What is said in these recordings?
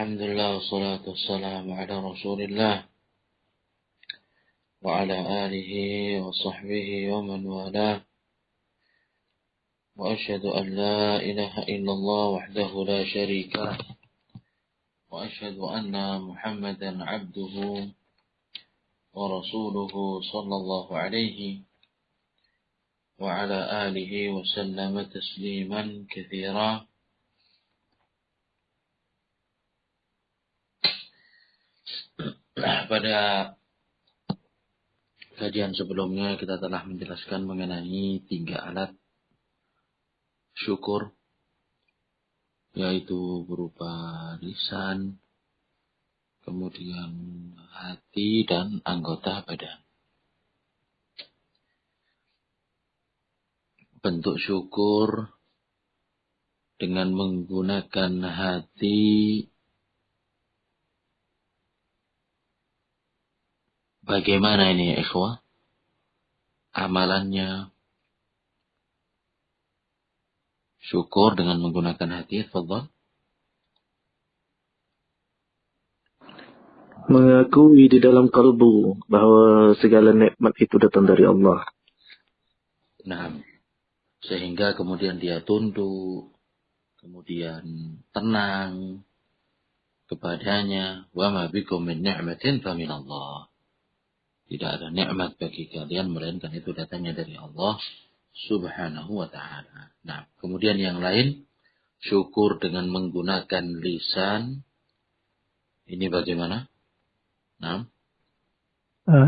Alhamdulillah wassalatu wassalamu ala Rasulillah wa ala alihi wa sahbihi wa man walah. Wa asyhadu an la ilaha illallah wahdahu la syarika lah. Wa asyhadu anna Muhammadan abduhu wa rasuluhu sallallahu alaihi wa ala alihi wa sallama tasliman katsira. Pada kajian sebelumnya kita telah menjelaskan mengenai 3 alat syukur, yaitu berupa lisan, kemudian hati, dan anggota badan. Bentuk syukur dengan menggunakan hati, bagaimana ini ya ikhwah? Amalannya syukur dengan menggunakan hati, tafadhal. Mengakui di dalam kalbu bahwa segala nikmat itu datang dari Allah. Nah, sehingga kemudian dia tunduk, kemudian tenang kepadanya. Wa ma bikum min ni'matin fa min Allah. Tidak ada nikmat bagi kalian melainkan itu datangnya dari Allah Subhanahu wa ta'ala. Nah, kemudian yang lain, syukur dengan menggunakan lisan. Ini bagaimana? Nah,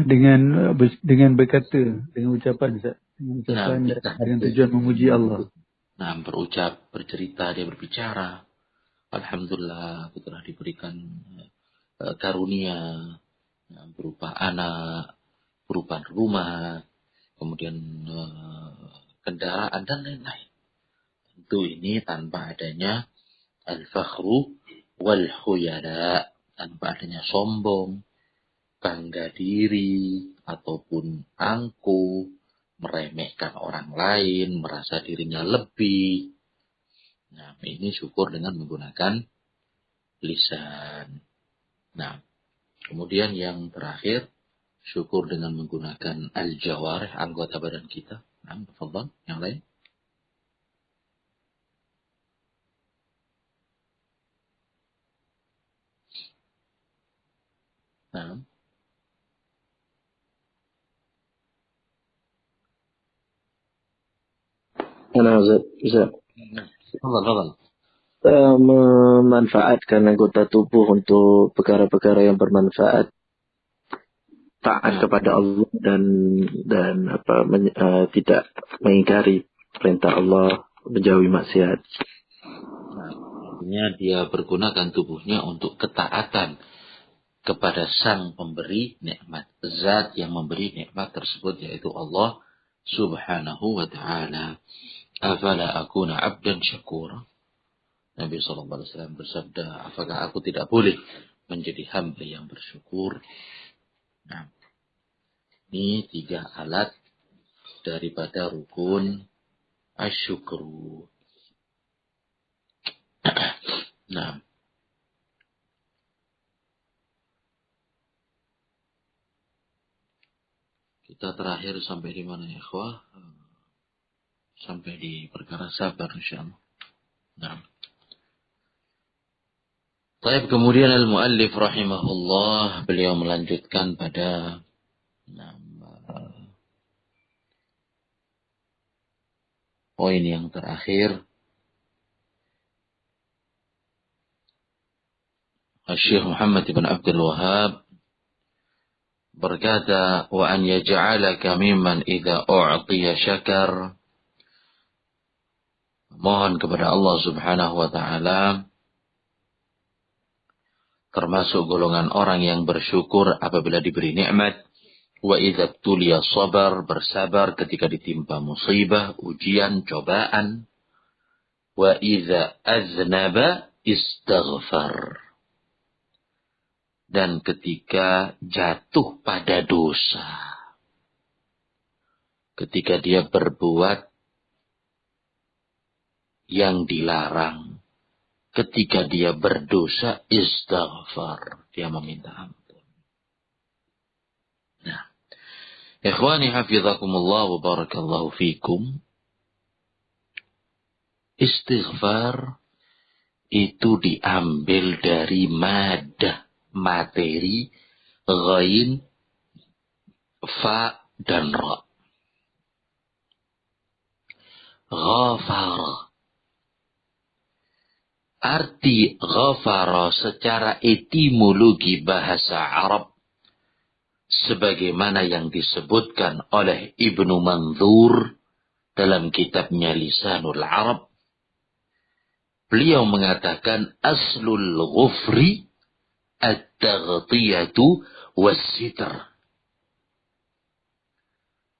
dengan berkata, dengan ucapan, dengan ucapan dengan tujuan memuji Allah. Nah, berucap, bercerita, dia berbicara. Alhamdulillah, aku telah diberikan karunia, berupa anak, berupa rumah, kemudian kendaraan dan lain-lain. Tentu ini tanpa adanya al-fakhru wal khuyala, tanpa adanya sombong, bangga diri, ataupun angkuh, meremehkan orang lain, merasa dirinya lebih. Nah, ini syukur dengan menggunakan lisan. Nah, kemudian yang terakhir, syukur dengan menggunakan al-jawarih, anggota badan kita. Nah, tafadhal, yang lain. Nah. Tafadhal. Memanfaatkan anggota tubuh untuk perkara-perkara yang bermanfaat, taat kepada Allah dan tidak mengingkari perintah Allah, menjauhi maksiat. Nah, artinya dia bergunakan tubuhnya untuk ketaatan kepada sang pemberi nikmat, zat yang memberi nikmat tersebut, yaitu Allah Subhanahu wa ta'ala. Afala akuna abdan syakura. Nabi SAW bersabda, apakah aku tidak boleh menjadi hamba yang bersyukur? Nah, ini 3 alat daripada rukun asyukru. Nah, kita terakhir sampai di mana ya, ikhwah? Sampai di perkara sabar, insyaallah. Nah, baik, kemudian al-muallif rahimahullah, beliau melanjutkan pada poin yang terakhir. Syekh Muhammad ibn Abdul Wahhab berkata, wa an yaj'alaka mimman idza u'tiya syakar. Mohon kepada Allah Subhanahu wa ta'ala termasuk golongan orang yang bersyukur apabila diberi nikmat. Wa idza tuliya sabar, bersabar ketika ditimpa musibah, ujian, cobaan. Wa idza aznaba istaghfar. Dan ketika jatuh pada dosa, ketika dia berbuat yang dilarang, ketika dia berdosa, istighfar. Dia meminta ampun. Nah, ikhwani hafizakumullah wa barakallahu fikum. Istighfar itu diambil dari madah, materi, ghain, fa, dan ra. Ghafara. Arti ghafara secara etimologi bahasa Arab sebagaimana yang disebutkan oleh Ibnu Manzur dalam kitabnya Lisanul Arab. Beliau mengatakan aslul ghufri at-taghtiyatu was-sitr.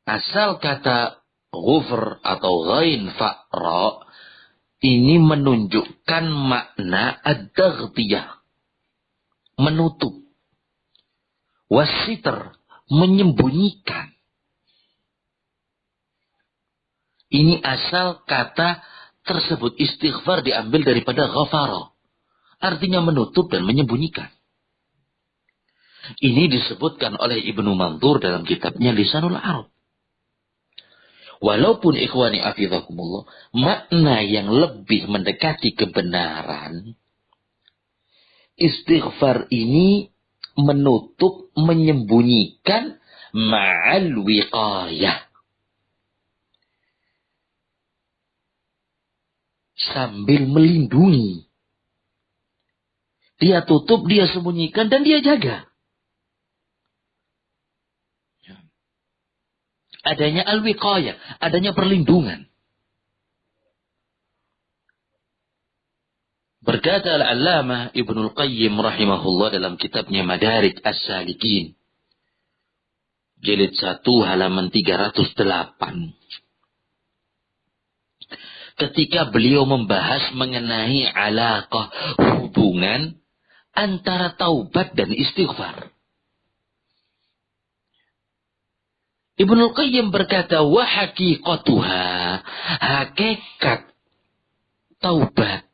Asal kata ghufr atau ghain fa'ra ini menunjukkan makna ad-taghtiyah, menutup. Was-sitr, menyembunyikan. Ini asal kata tersebut. Istighfar diambil daripada ghafara. Artinya menutup dan menyembunyikan. Ini disebutkan oleh Ibnu Manzur dalam kitabnya Lisanul Arab. Walaupun ikhwani afizakumullah, makna yang lebih mendekati kebenaran, istighfar ini menutup, menyembunyikan ma'al wiqayah. Sambil melindungi. Dia tutup, dia sembunyikan, dan dia jaga. Adanya al-wiqayah, adanya perlindungan. Berkata Al-Allamah Ibnul Qayyim rahimahullah dalam kitabnya Madarij As-Salikin. Jilid 1 halaman 308. Ketika beliau membahas mengenai alaqah, hubungan antara taubat dan istighfar. Ibnul Qayyim berkata, wa haqiqatuha, hakikat taubat,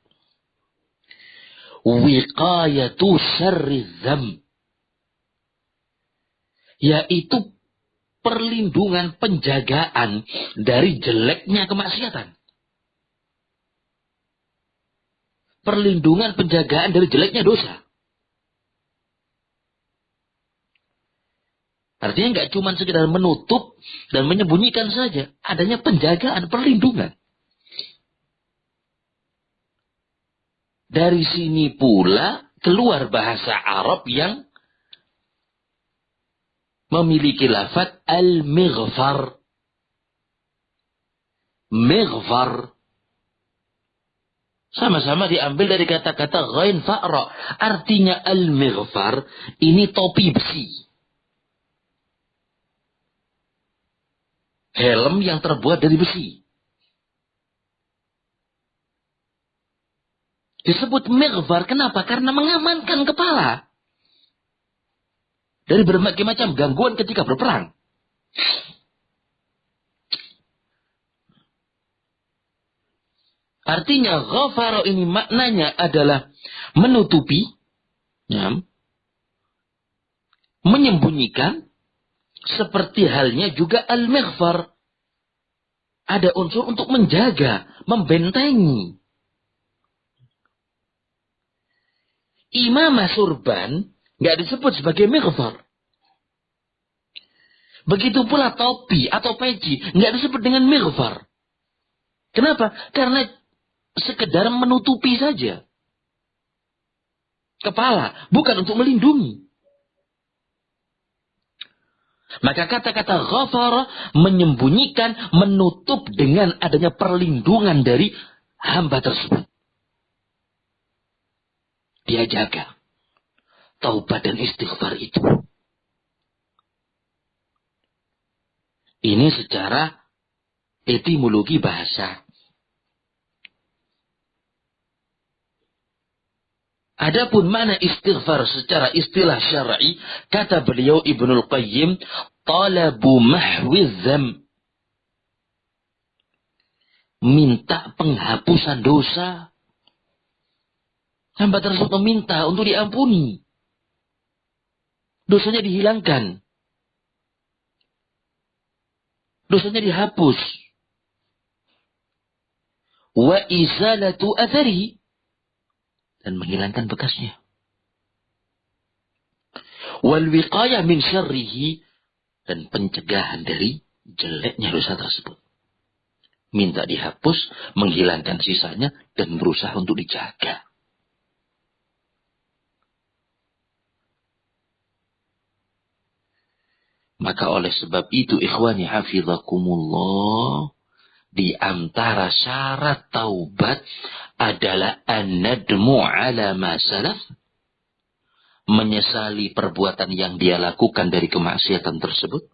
wiqayatu syarri dzam, yaitu perlindungan, penjagaan dari jeleknya kemaksiatan. Perlindungan, penjagaan dari jeleknya dosa. Artinya nggak cuma sekedar menutup dan menyembunyikan saja. Adanya penjagaan, perlindungan. Dari sini pula keluar bahasa Arab yang memiliki lafaz al-mighfar. Mighfar. Sama-sama diambil dari kata-kata ghain fa'ra. Artinya al-mighfar ini topi besi. Helm yang terbuat dari besi. Disebut mighfar, kenapa? Karena mengamankan kepala dari berbagai macam gangguan ketika berperang. Artinya ghafara ini maknanya adalah menutupi, ya, menyembunyikan. Seperti halnya juga al-mighfar. Ada unsur untuk menjaga, membentengi. Imamah surban nggak disebut sebagai mighfar. Begitu pula topi atau peci nggak disebut dengan mighfar. Kenapa? Karena sekedar menutupi saja kepala, bukan untuk melindungi. Maka kata-kata ghafara menyembunyikan, menutup dengan adanya perlindungan dari hamba tersebut. Dia jaga taubat dan istighfar itu. Ini secara etimologi bahasa. Adapun mana istighfar secara istilah syar'i, kata beliau Ibnul Qayyim, talabu mahwiz dzam. Minta penghapusan dosa. Hamba tersebut meminta untuk diampuni. Dosanya dihilangkan. Dosanya dihapus. Wa izalatu athari. Dan menghilangkan bekasnya. Wal wiqayah min syarrihi. Dan pencegahan dari jeleknya dosa tersebut. Minta dihapus, menghilangkan sisanya, dan berusaha untuk dijaga. Maka oleh sebab itu, ikhwani hafizakumullah, di antara syarat taubat adalah an-nadmu ala ma salaf, menyesali perbuatan yang dia lakukan dari kemaksiatan tersebut.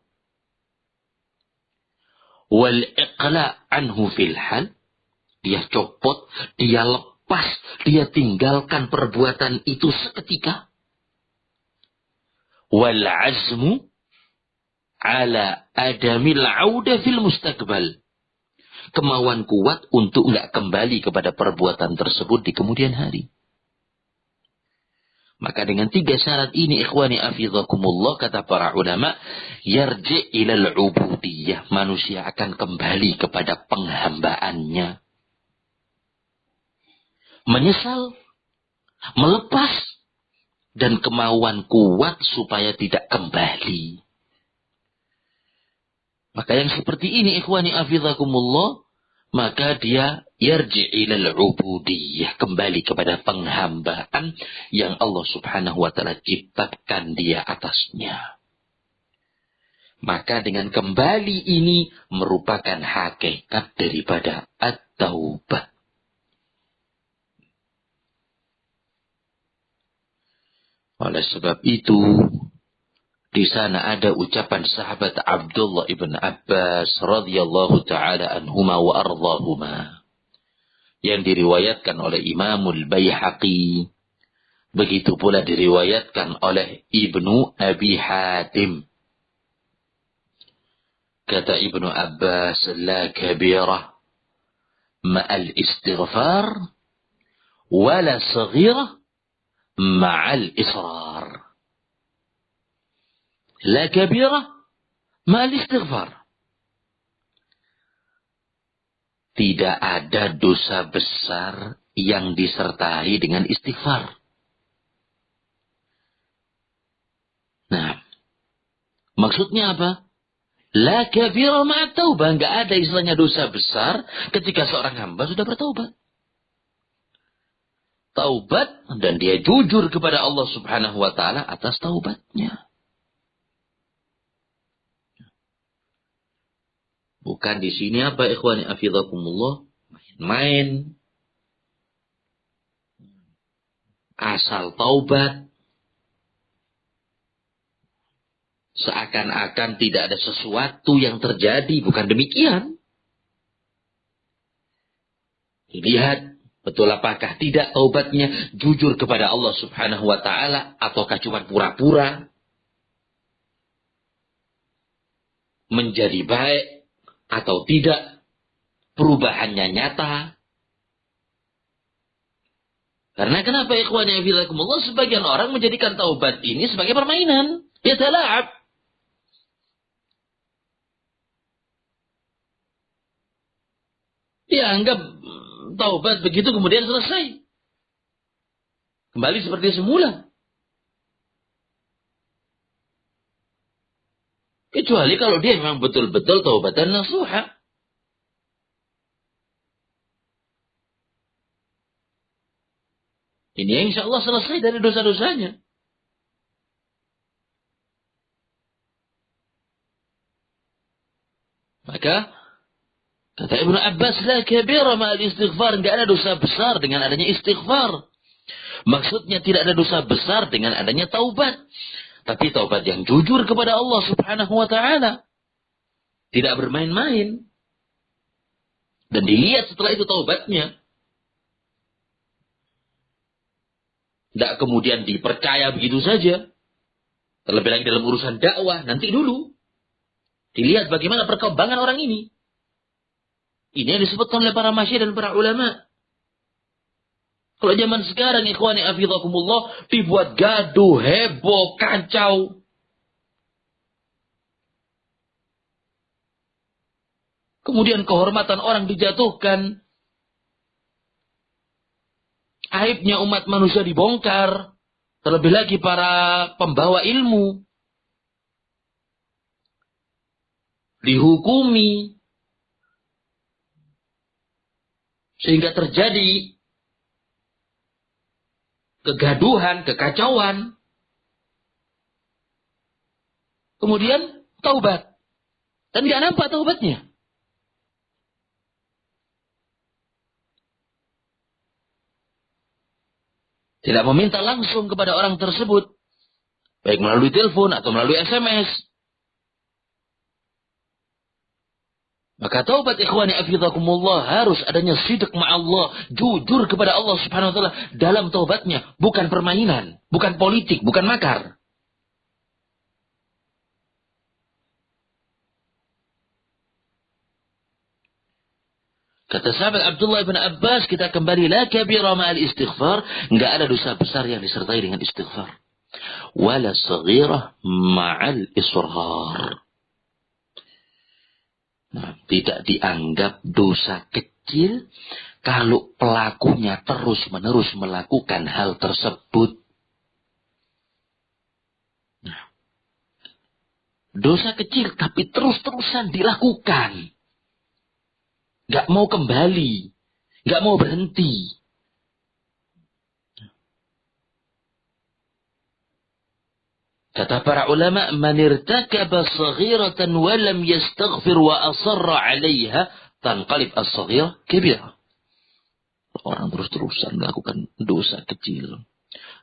Wal iqla anhu fil hal, dia copot, dia lepas, dia tinggalkan perbuatan itu seketika. Wal azmu ala adamil auda fil mustaqbal, kemauan kuat untuk enggak kembali kepada perbuatan tersebut di kemudian hari. Maka dengan 3 syarat ini, ikhwani hafizakumullah, kata para ulama, yarji ilal ubudiyah, manusia akan kembali kepada penghambaannya. Menyesal, melepas, dan kemauan kuat supaya tidak kembali. Maka yang seperti ini, ikhwani hafizakumullah, maka dia yarji ilal ubudiyah, kembali kepada penghambaan yang Allah subhanahu wa ta'ala ciptakan dia atasnya. Maka dengan kembali ini merupakan hakikat daripada at-taubah. Oleh sebab itu, di sana ada ucapan sahabat Abdullah ibn Abbas radhiyallahu ta'ala anhuma wa ardhahuma, yang diriwayatkan oleh Imamul Baihaqi. Begitu pula diriwayatkan oleh Ibnu Abi Hatim. Kata Ibnu Abbas, la kabirah ma'al istighfar, wala saghirah ma'al israr. La kabirah ma'al istighfar. Tidak ada dosa besar yang disertai dengan istighfar. Nah, maksudnya apa? La kabirah ma'at taubah. Enggak ada istilahnya dosa besar ketika seorang hamba sudah bertaubat. Taubat dan dia jujur kepada Allah subhanahu wa ta'ala atas taubatnya. Bukan di sini apa, ikhwani hafizakumullah, main-main, asal taubat, seakan-akan tidak ada sesuatu yang terjadi. Bukan demikian. Lihat, betul apakah tidak taubatnya jujur kepada Allah subhanahu wa ta'ala, ataukah cuma pura-pura menjadi baik, atau tidak, perubahannya nyata. Karena kenapa, ikhwani hafizakumullah, sebagian orang menjadikan taubat ini sebagai permainan. Ya tala'ab. Dia anggap taubat begitu kemudian selesai. Kembali seperti semula. Kecuali kalau dia memang betul-betul taubatan nasuha. Ini insya Allah selesai dari dosa-dosanya. Maka kata Ibnu Abbas, la kabira ma'al istighfar. Tidak ada dosa besar dengan adanya istighfar. Maksudnya tidak ada dosa besar dengan adanya taubat. Tapi taubat yang jujur kepada Allah subhanahu wa ta'ala. Tidak bermain-main. Dan dilihat setelah itu taubatnya. Tidak kemudian dipercaya begitu saja. Terlebih lagi dalam urusan dakwah. Nanti dulu. Dilihat bagaimana perkembangan orang ini. Ini yang disebutkan oleh para masyayikh dan para ulama. Kalau zaman sekarang, ikhwani afidhakumullah, dibuat gaduh, heboh, kacau. Kemudian kehormatan orang dijatuhkan. Aibnya umat manusia dibongkar. Terlebih lagi para pembawa ilmu. Dihukumi. Sehingga terjadi kegaduhan, kekacauan. Kemudian taubat. Dan gak nampak taubatnya. Tidak meminta langsung kepada orang tersebut. Baik melalui telepon atau melalui SMS. Maka taubat ikhwani afidhakumullah harus adanya sidq ma'allah. Jujur kepada Allah subhanahu wa ta'ala dalam taubatnya. Bukan permainan. Bukan politik. Bukan makar. Kata sahabat Abdullah bin Abbas, kita kembali la kabira ma'al istighfar. Enggak ada dosa besar yang disertai dengan istighfar. Wala saghirah ma'al israr. Nah, tidak dianggap dosa kecil kalau pelakunya terus-menerus melakukan hal tersebut. Nah, dosa kecil tapi terus-terusan dilakukan. Gak mau kembali. Gak mau berhenti. Kata para ulama, man irtakaba saghiratan wa lam yastaghfir wa asarra 'alayha tanqalib as-saghirah kabirah. Orang terus-terusan melakukan dosa kecil,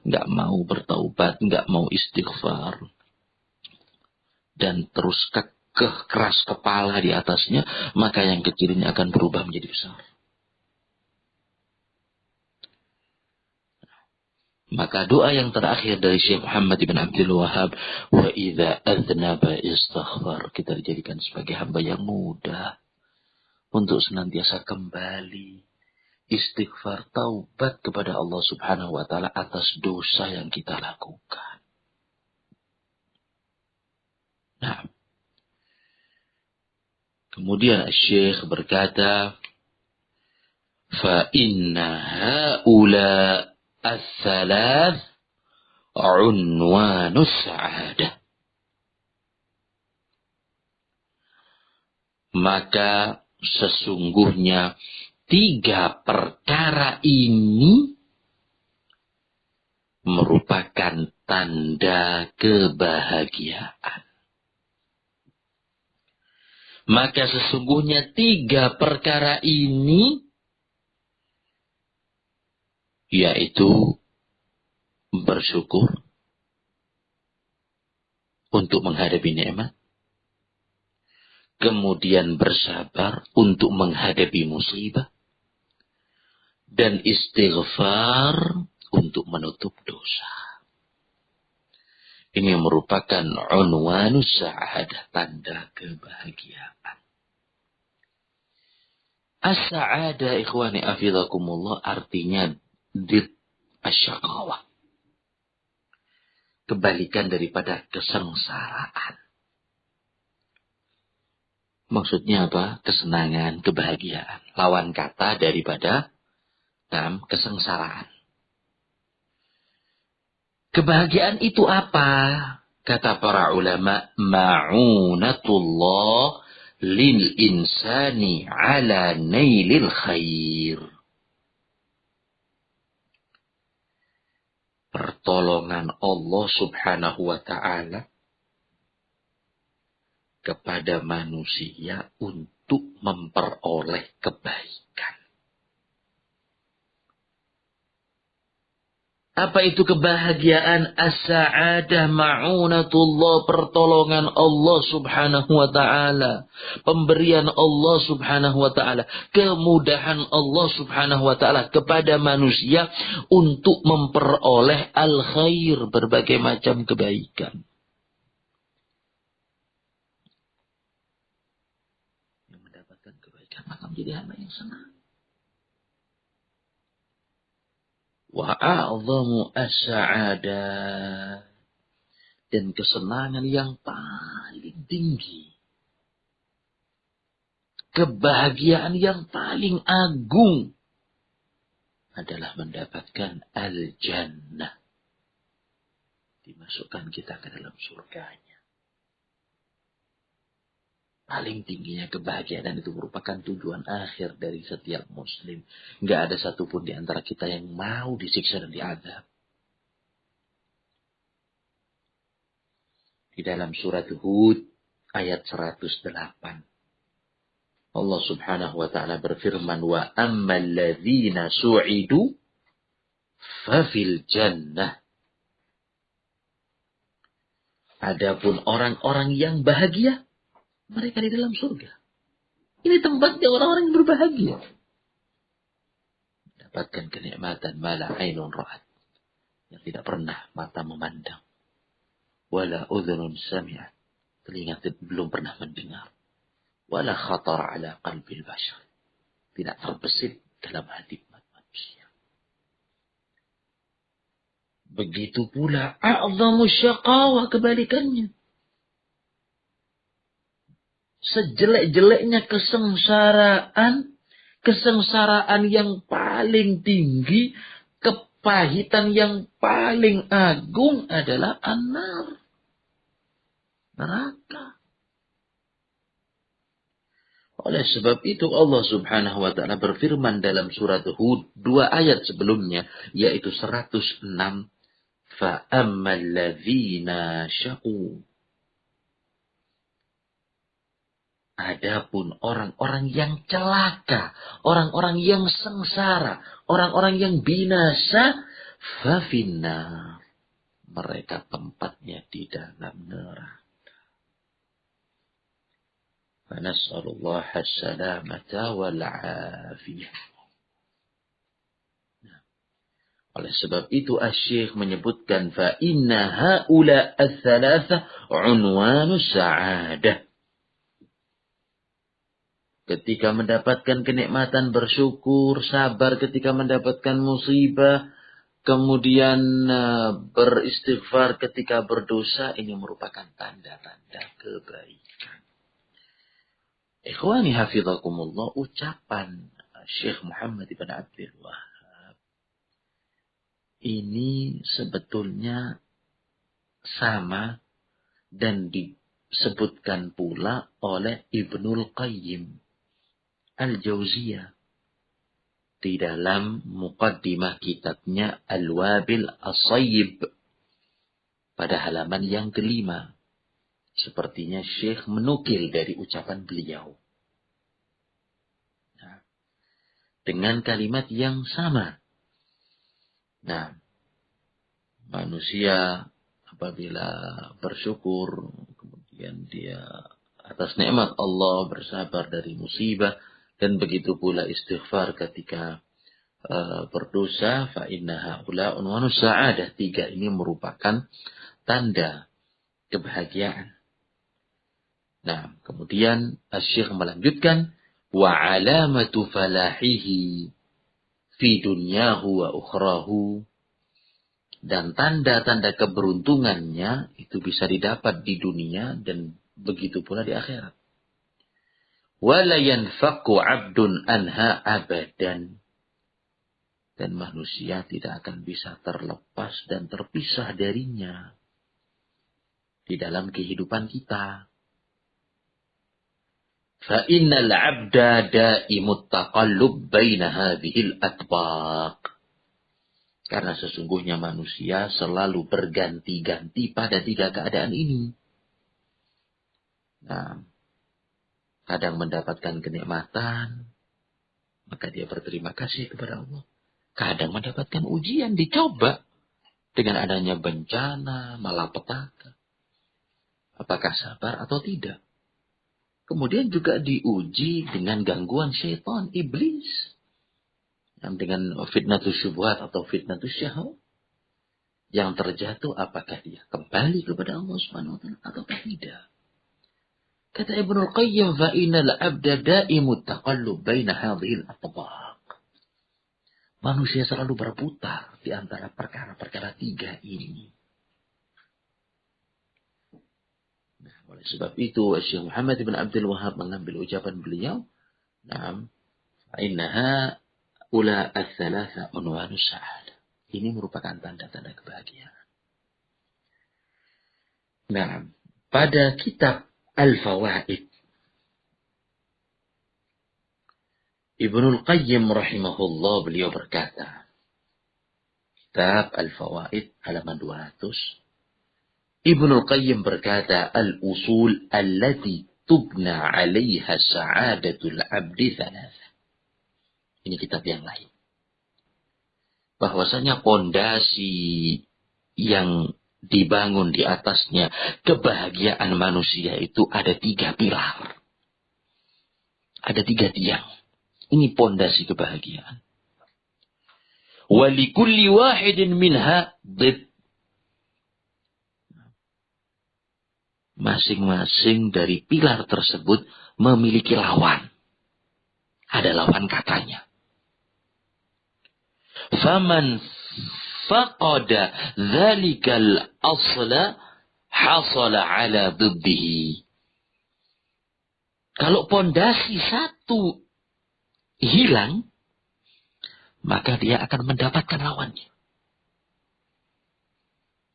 enggak mau bertaubat, enggak mau istighfar, dan terus kekeh keras kepala di atasnya, maka yang kecil ini akan berubah menjadi besar. Maka doa yang terakhir dari Syekh Muhammad bin Abdul Wahhab, wa idza adznaba istaghfar, kita dijadikan sebagai hamba yang mudah untuk senantiasa kembali istighfar, taubat kepada Allah Subhanahu wa taala atas dosa yang kita lakukan. Nah, kemudian Syekh berkata, fa inna haula الثلاث عنوان السعادة. Maka sesungguhnya 3 perkara ini merupakan tanda kebahagiaan. Maka sesungguhnya 3 perkara ini yaitu bersyukur untuk menghadapi nikmat, kemudian bersabar untuk menghadapi musibah, dan istighfar untuk menutup dosa. Ini merupakan unwanus sa'adah, tanda kebahagiaan. As-sa'adah ikhwani afidhakumullah artinya did asyaqawah. Kebalikan daripada kesengsaraan. Maksudnya apa? Kesenangan, kebahagiaan. Lawan kata daripada kesengsaraan. Kebahagiaan itu apa? Kata para ulama, ma'unatullah lil insani ala nailil khair. Pertolongan Allah subhanahu wa ta'ala kepada manusia untuk memperoleh kebaikan. Apa itu kebahagiaan? As-sa'adah ma'unatullah, pertolongan Allah subhanahu wa ta'ala. Pemberian Allah subhanahu wa ta'ala. Kemudahan Allah subhanahu wa ta'ala kepada manusia untuk memperoleh al-khair, berbagai macam kebaikan. Yang mendapatkan kebaikan maka menjadi hamba yang senang. Wa a'zamu as-sa'adah. Dan kesenangan yang paling tinggi. Kebahagiaan yang paling agung adalah mendapatkan al-jannah. Dimasukkan kita ke dalam surganya. Paling tingginya kebahagiaan, dan itu merupakan tujuan akhir dari setiap muslim. Nggak ada satupun di antara kita yang mau disiksa dan diazab. Di dalam surat Hud ayat 108. Allah subhanahu wa ta'ala berfirman, wa ammal ladzina su'idu fafil jannah. Adapun orang-orang yang bahagia, mereka di dalam surga. Ini tempatnya orang-orang yang berbahagia. Dapatkan kenikmatan mala ainun ra'at. Yang tidak pernah mata memandang. Wala udhunun sami'at. Telinga belum pernah mendengar. Wala khatar ala qalbil bashar. Tidak terbesit dalam hati manusia. Begitu pula a'zamu syaqawa, kebalikannya. Sejelek-jeleknya kesengsaraan yang paling tinggi, kepahitan yang paling agung adalah an-nar. Neraka. Oleh sebab itu Allah subhanahu wa ta'ala berfirman dalam surat Hud 2 ayat sebelumnya, yaitu 106. فَأَمَّا الَّذِينَ شَقُوا. Adapun orang-orang yang celaka, orang-orang yang sengsara, orang-orang yang binasa, فَفِنَّا. Mereka tempatnya di dalam neraka. Nas'alullah as-salamata wal-afiyah. Oleh sebab itu Asy-Syaikh menyebutkan fa inna haula ats-tsalatsa unwanus sa'adah. Ketika mendapatkan kenikmatan bersyukur, sabar ketika mendapatkan musibah, kemudian beristighfar ketika berdosa, ini merupakan tanda-tanda kebaikan. Ikhwani hafizakumullah, ucapan Syekh Muhammad ibn Abdul Wahhab ini sebetulnya sama dan disebutkan pula oleh Ibnul Qayyim Al-Jauziyah di dalam muqaddimah kitabnya Al-Wabil As-Sayyib pada halaman yang kelima. Sepertinya Syekh menukil dari ucapan beliau. Nah, dengan kalimat yang sama. Nah, manusia apabila bersyukur, kemudian dia atas nikmat Allah bersabar dari musibah, dan begitu pula istighfar ketika berdosa, fa inna haula unwanus sa'adah. 3 ini merupakan tanda kebahagiaan. Nah, kemudian Asy-Syaikh melanjutkan, wa alamatu falahihi fi dunyahu wa ukhrahu. Dan tanda-tanda keberuntungannya itu bisa didapat di dunia dan begitu pula di akhirat. Wa la yanfaqu 'abdun anha abadan. Dan manusia tidak akan bisa terlepas dan terpisah darinya di dalam kehidupan kita. فَإِنَّ الْعَبْدَ دَائِمُ التَّقَلُّبِ بَيْنَ هَذِهِ الْأَطْبَاقِ. Karena sesungguhnya manusia selalu berganti-ganti pada 3 keadaan ini. Nah, kadang mendapatkan kenikmatan, maka dia berterima kasih kepada Allah. Kadang mendapatkan ujian, dicoba dengan adanya bencana, malapetaka. Apakah sabar atau tidak? Kemudian juga diuji dengan gangguan syaitan, iblis. Yang dengan fitnatus syubhat atau fitnatus syahwat. Yang terjatuh, apakah dia kembali kepada Allah Subhanahu wa ta'ala atau tidak? Kata Ibnul Qayyim, fa innal 'abda da'imut taqallub baina hadhil atbaq. Manusia selalu berputar di antara perkara-perkara tiga ini. Nah, oleh sebab itu, Syekh Muhammad bin Abdul Wahab mengambil ucapan beliau, "Na'am, fa'innaha ula ats-tsalatsa unwanu sa'adah." Ini merupakan tanda-tanda kebahagiaan. Nah, pada kitab Al-Fawaid, Ibnul Qayyim rahimahullah beliau berkata, kitab Al-Fawaid halaman 200, Ibnul Qayyim berkata, al-usul allati tubna 'alaiha sa'adatul 'abdi thalatha. Ini kitab yang lain. Bahwasanya pondasi yang dibangun di atasnya kebahagiaan manusia itu ada 3 pilar. Ada 3 tiang. Ini pondasi kebahagiaan. Walikulli wahidin minha dhid. Masing-masing dari pilar tersebut memiliki lawan. Ada lawan katanya. Faman faqada dhalikal asla hasala ala dhiddihi. Kalau pondasi satu hilang, maka dia akan mendapatkan lawannya.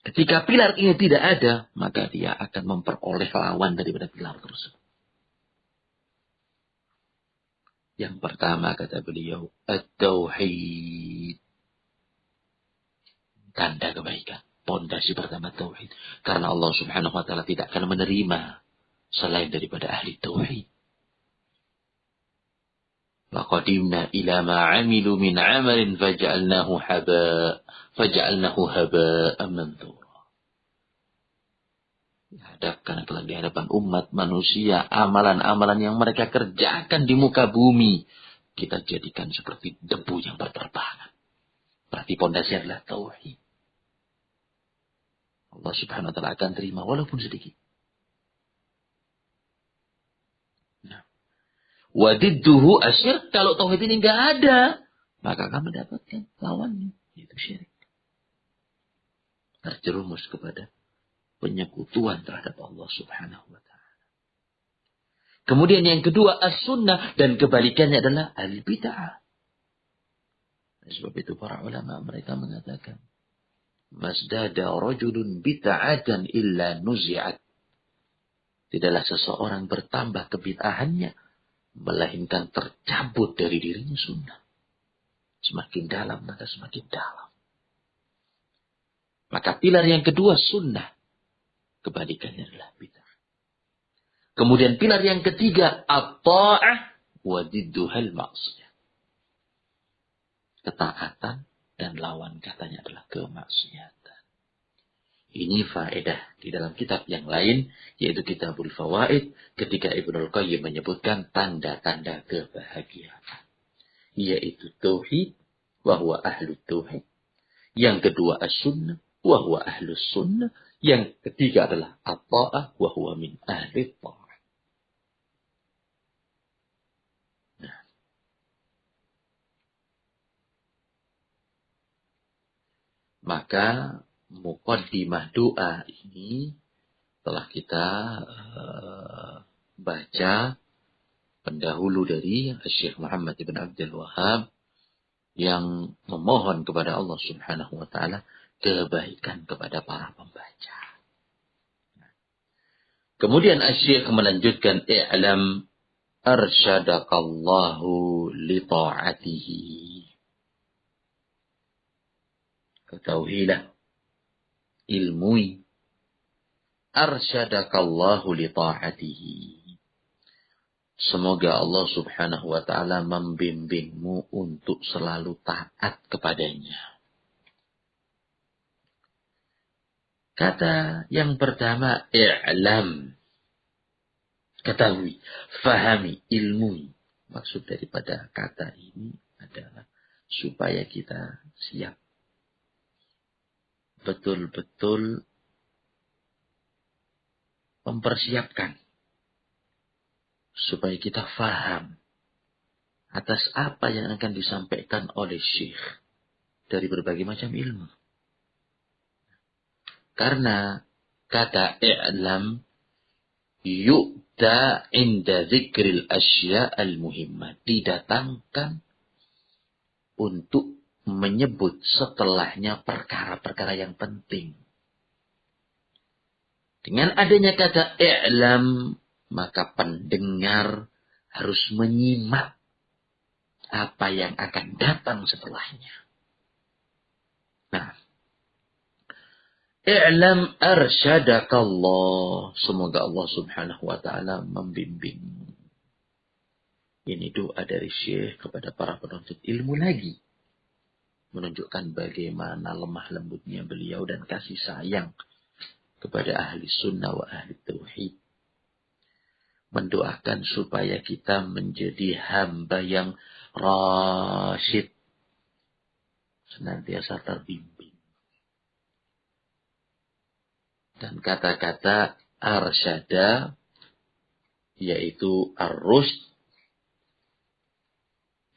Ketika pilar ini tidak ada, maka dia akan memperoleh lawan daripada pilar tersebut. Yang pertama kata beliau, at-tauhid. Tanda kebaikan. Pondasi pertama tauhid. Karena Allah Subhanahu wa taala tidak akan menerima selain daripada ahli tauhid. Laqadimna ila ma 'amilu min 'amalin faj'alnahu haba'an manthura. Dihadapkan di hadapan umat manusia, amalan-amalan yang mereka kerjakan di muka bumi kita jadikan seperti debu yang berterbangan. Berarti pondasi adalah tauhid. Allah Subhanahu wa taala akan terima walaupun sedikit. Wadidduhu asyirk. Kalau tauhid ini enggak ada, maka akan mendapatkan lawannya, yaitu syirik. Terjerumus kepada penyekutuan terhadap Allah Subhanahu wa taala. Kemudian yang kedua as-sunnah, dan kebalikannya adalah al-bid'ah. Sebab itu para ulama mereka mengatakan, masdada rajulun bid'atan illa nuzi'at. Tidaklah seseorang bertambah kebid'ahannya melainkan tercabut dari dirinya sunnah. Semakin dalam, maka semakin dalam. Maka pilar yang kedua sunnah. Kebalikannya adalah bid'ah. Kemudian pilar yang ketiga at-ta'ah wa didduhal ma'siyah. Ketaatan dan lawan katanya adalah kemaksiatan. Ini faedah di dalam kitab yang lain, yaitu Kitabul Fawaid, ketika Ibnul Qayyim menyebutkan tanda-tanda kebahagiaan. Yaitu tauhid, wahwa ahlu tauhid. Yang kedua as-sunnah, wahwa ahlu sunnah. Yang ketiga adalah at-ta'ah, wahwa min ahli ta'ah. Nah. Maka muqaddimah doa ini telah kita baca pendahulu dari Syekh Muhammad bin Abdul Wahab yang memohon kepada Allah Subhanahu wa taala kebaikan kepada para pembaca. Kemudian Syekh melanjutkan, i'lam arsyadakallahu li ta'atihi. Ketahuilah, ilmui, arsyadakallahu li ta'atihi. Semoga Allah Subhanahu wa taala membimbingmu untuk selalu taat kepadanya. Kata yang pertama, i'lam. Ketahui, fahami, ilmui. Maksud daripada kata ini adalah supaya kita siap. Betul-betul mempersiapkan supaya kita faham atas apa yang akan disampaikan oleh syekh dari berbagai macam ilmu. Karena kata i'lam yu'ta inda zikril asya al-muhimmah, didatangkan untuk menyebut setelahnya perkara-perkara yang penting. Dengan adanya kata i'lam, maka pendengar harus menyimak apa yang akan datang setelahnya. Nah, i'lam arsyadakallah. Semoga Allah subhanahu wa ta'ala membimbing. Ini doa dari Syekh kepada para penuntut ilmu lagi. Menunjukkan bagaimana lemah lembutnya beliau dan kasih sayang kepada ahli sunnah wa ahli tauhid. Mendoakan supaya kita menjadi hamba yang rasyid, senantiasa terbimbing. Dan kata-kata arsyada, yaitu ar-rusyd,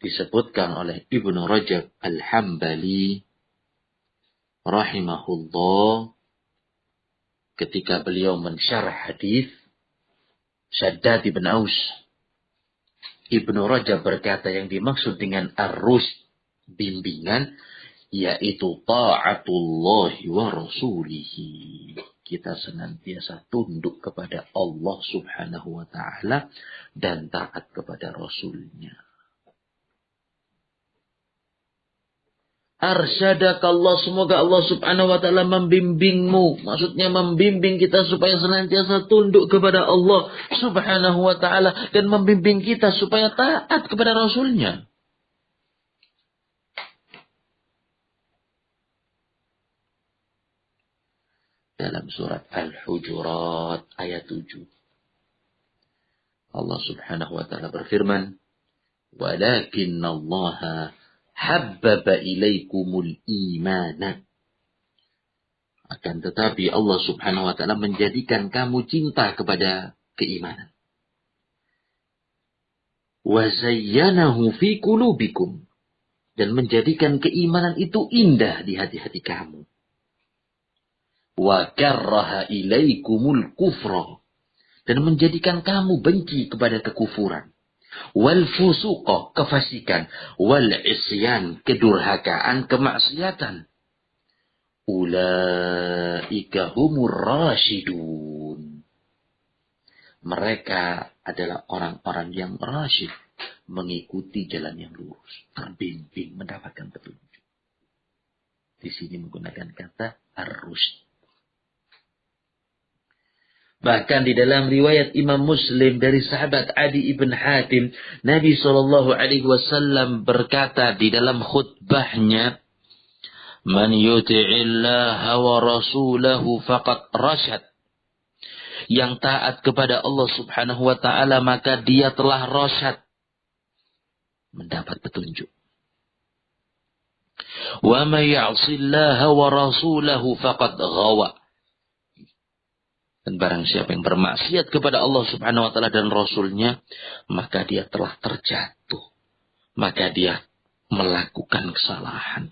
disebutkan oleh Ibnu Rajab Al-Hambali rahimahullah ketika beliau mensyarah hadis Shaddad bin Aus. Ibnu Rajab berkata yang dimaksud dengan ar-rusyd, bimbingan, yaitu ta'atullahi wa rasulihi. Kita senantiasa tunduk kepada Allah subhanahu wa ta'ala dan taat kepada Rasulnya. Arsyadakallah, semoga Allah subhanahu wa ta'ala membimbingmu. Maksudnya membimbing kita supaya senantiasa tunduk kepada Allah subhanahu wa ta'ala. Dan membimbing kita supaya taat kepada Rasulnya. Dalam surat Al-Hujurat ayat 7. Allah subhanahu wa ta'ala berfirman, "Walakinna Allaha habbaba ilaikumul imana." Akan tetapi Allah subhanahu wa ta'ala menjadikan kamu cinta kepada keimanan. Wa zayyanahu fi qulubikum. Dan menjadikan keimanan itu indah di hati-hati kamu. Wa karraha ilaikumul kufra. Dan menjadikan kamu benci kepada kekufuran. Wal fusuqa, kefasikan, wal isyan, kedurhakaan, kemaksiatan. Ulaika humur rasyidun. Mereka adalah orang-orang yang rasyid, mengikuti jalan yang lurus, terbimbing, mendapatkan petunjuk. Di sini menggunakan kata ar-rusyd. Bahkan di dalam riwayat Imam Muslim dari sahabat Adi ibn Hatim, Nabi SAW berkata di dalam khutbahnya, "Man yuti'illaha wa rasulahu faqad rasyad." Yang taat kepada Allah subhanahu wa ta'ala, maka dia telah rasyad, mendapat petunjuk. Wa man ya'sillaha wa rasulahu faqad ghawa. Dan barang siapa yang bermaksiat kepada Allah subhanahu wa ta'ala dan Rasulnya, maka dia telah terjatuh. Maka dia melakukan kesalahan.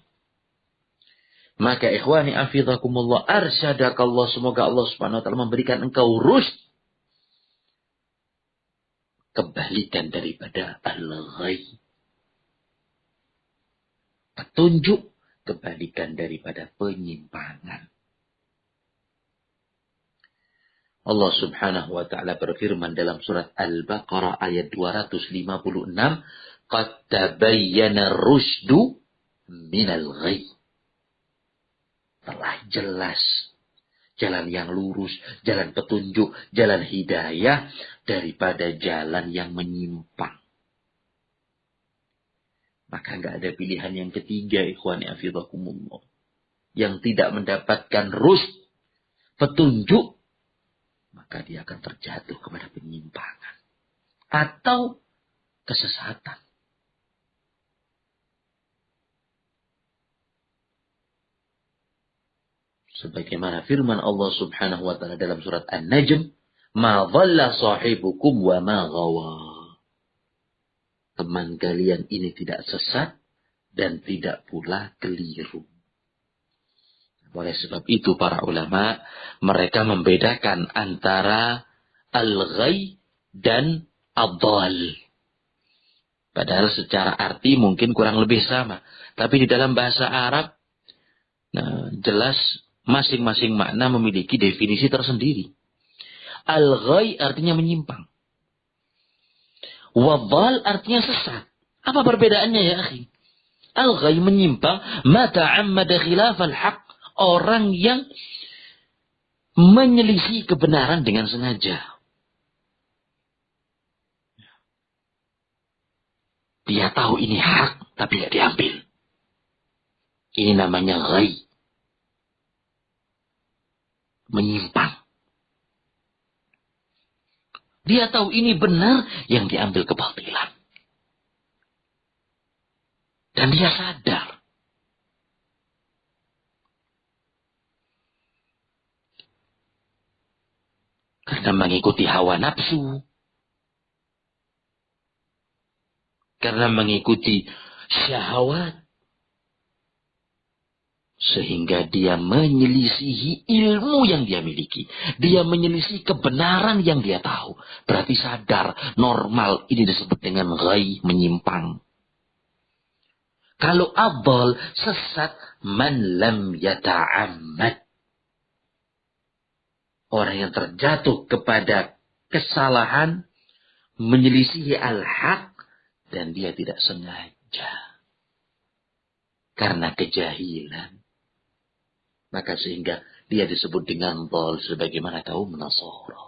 Maka ikhwani afidhakumullah, arsyadakallah, semoga Allah subhanahu wa ta'ala memberikan engkau rusyd. Kebalikan daripada al-ghay. Petunjuk, kebalikan daripada penyimpangan. Allah subhanahu wa ta'ala berfirman dalam surat Al-Baqarah ayat 256. Qad tabayyana rusydu minal ghayy. Telah jelas jalan yang lurus, jalan petunjuk, jalan hidayah daripada jalan yang menyimpang. Maka enggak ada pilihan yang ketiga, ikhwani afidhakumullah. Yang tidak mendapatkan rusyd, petunjuk, maka dia akan terjatuh kepada penyimpangan atau kesesatan. Sebagaimana firman Allah subhanahu wa ta'ala dalam surat An-Najm, "Ma dhalla sahibukum wa ma ghawa." teman kalian ini tidak sesat dan tidak pula keliru. Oleh sebab itu para ulama mereka membedakan antara al-ghay dan ad-dhal. Padahal secara arti mungkin kurang lebih sama. Tapi di dalam bahasa Arab, jelas masing-masing makna memiliki definisi tersendiri. Al-ghay artinya menyimpang. Wad-dhal artinya sesat. Apa perbedaannya ya akhi? Al-ghay menyimpang, ma ta'ammada khilafal haq. Orang yang menyelisih kebenaran dengan sengaja. Dia tahu ini hak, tapi tidak diambil. Ini namanya ghay. Menyimpang. Dia tahu ini benar, yang diambil kebatilan. Dan dia sadar. Karena mengikuti hawa nafsu. Karena mengikuti syahwat. Sehingga dia menyelisihi ilmu yang dia miliki. Dia menyelisihi kebenaran yang dia tahu. Berarti sadar, normal. Ini disebut dengan ghay, menyimpang. Kalau adhal, sesat, man lam yata'ammad. Orang yang terjatuh kepada kesalahan, menyelisihi al-haq, dan dia tidak sengaja. Karena kejahilan. Maka sehingga dia disebut dengan dhal sebagaimana kaum Nasara.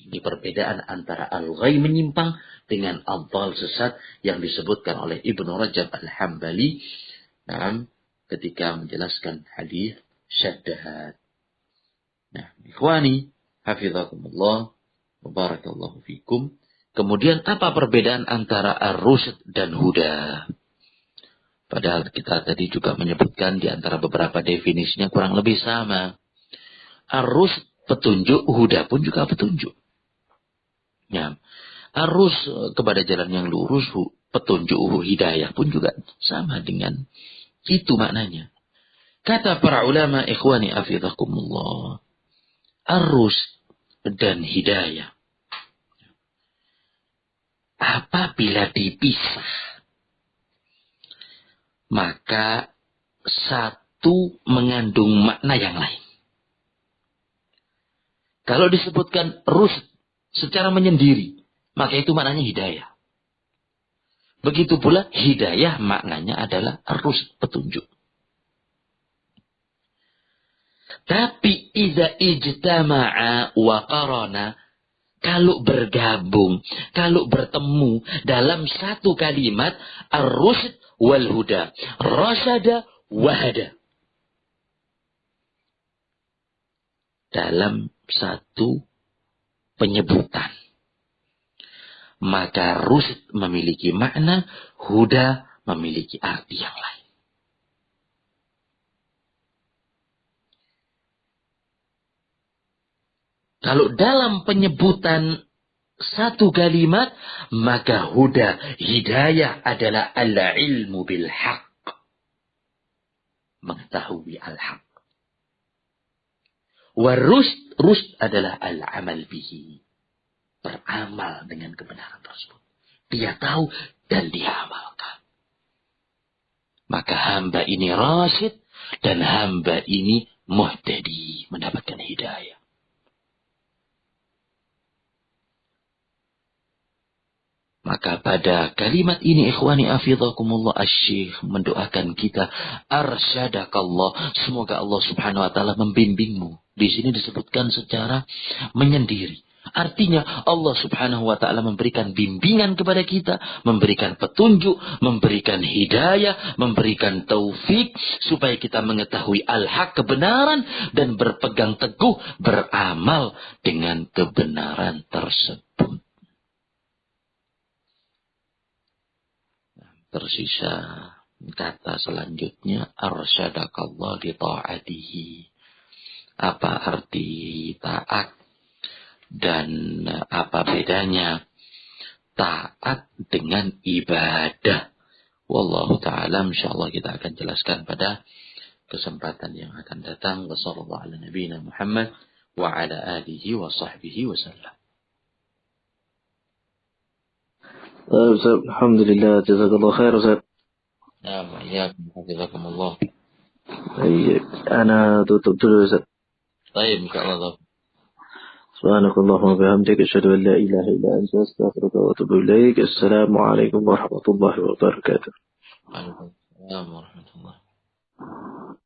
Ini perbedaan antara al-ghay menyimpang dengan ad-dhal sesat yang disebutkan oleh Ibnu Rajab al-Hambali ketika menjelaskan hadis syaddahat. Nah, ikhwani, hafizakumullah, wa barakallahu fikum. Kemudian apa perbedaan antara ar-rusyd dan huda? Padahal kita tadi juga menyebutkan di antara beberapa definisinya kurang lebih sama. Ar-rusyd petunjuk, huda pun juga petunjuk. Ya. Ar-rusyd kepada jalan yang lurus, petunjuk hidayah pun juga sama dengan itu maknanya. Kata para ulama, ikhwani hafizakumullah, ar-rusyd dan hidayah apabila dipisah, maka satu mengandung makna yang lain. Kalau disebutkan rusyd secara menyendiri, maka itu maknanya hidayah. Begitu pula hidayah maknanya adalah rusyd, petunjuk. Tapi idza ijtama'a wa qarana, kalau bergabung, kalau bertemu dalam satu kalimat, ar-rusyd wal huda, rasyada wahada. Dalam satu penyebutan. Maka rusyd memiliki makna, huda memiliki arti yang lain. Kalau dalam penyebutan satu kalimat, maka huda, hidayah adalah al-ilmu bil haq. Mengetahui al-haq. Warusyd, rusyd adalah al-amal bihi. Beramal dengan kebenaran tersebut. Dia tahu dan dia amalkan. Maka hamba ini rasyid dan hamba ini muhtadi, mendapatkan hidayah. Maka pada kalimat ini ikhwani afidhakumullah, asy-syekh mendoakan kita, arsyadakallah, semoga Allah Subhanahu wa taala membimbingmu. Di sini disebutkan secara menyendiri. Artinya Allah Subhanahu wa taala memberikan bimbingan kepada kita, memberikan petunjuk, memberikan hidayah, memberikan taufik supaya kita mengetahui al-haq, kebenaran, dan berpegang teguh beramal dengan kebenaran tersebut. Tersisa kata selanjutnya, arsyadakallah li ta'atihi. Apa arti taat dan apa bedanya taat dengan ibadah. Wallahu ta'ala, insyaallah kita akan jelaskan pada kesempatan yang akan datang. Wassallallahu ala nabiyina Muhammad wa ala alihi wa sahbihi wasallam. Alhamdulillah, jazakallah khair Ustaz. Ya, wa'iyyakum, hafizakumullah. Baik, ana tutup dulu Ustaz. Baik, insyaallah. Subhanakallahumma wa bihamdika asyhadu an la ilaha illa anta astaghfiruka wa atubu ilaik. Assalamualaikum warahmatullahi wabarakatuh. Waalaikumsalam warahmatullahi wabarakatuh.